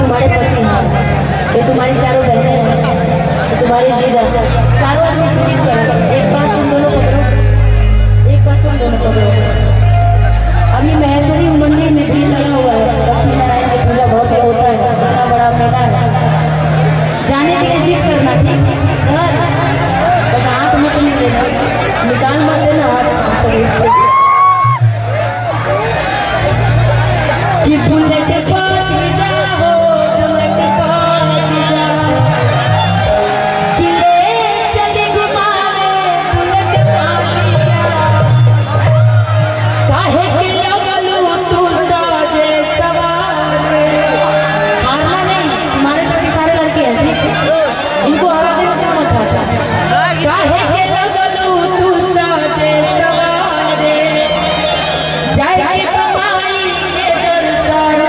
तुम्हारे पति हैं, ये तुम्हारी चारों बहनें हैं, ये तुम्हारी जीजा, चारों आदमी सूचित करो। एक बार तुम दोनों पकड़ो, एक बार तुम दोनों पकड़ो। अभी महेश्वरी मंदिर में भीड़ लगा हुआ है, लक्ष्मी नारायण की पूजा बहुत होता है, इतना बड़ा मेला है। जाने के लिए जिद करना, ठीक है? बस हाथ मत लेना, निकाल मत देना हाथ शरीर से। कि बुलेट पहुंच जाओ, बुलेट पहुंच जाओ, कि ले चले घुमाए, बुलेट पहुंच जाओ। काहे के लगलू तू साजे सवारे, हारना नहीं, तुम्हारे साथ सारे लड़के हैं, ठीक है? इनको हरा देना क्या मत आता। काहे के लगलू तू साजे सवारे, जाए के कमाई के दर्शन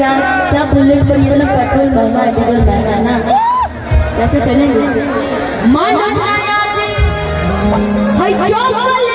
क्या क्या बुलेट पर ये ना पेट्रोल महंगा है, डीजल महंगा है ना, कैसे चलेंगे। मान हाय चॉकलेट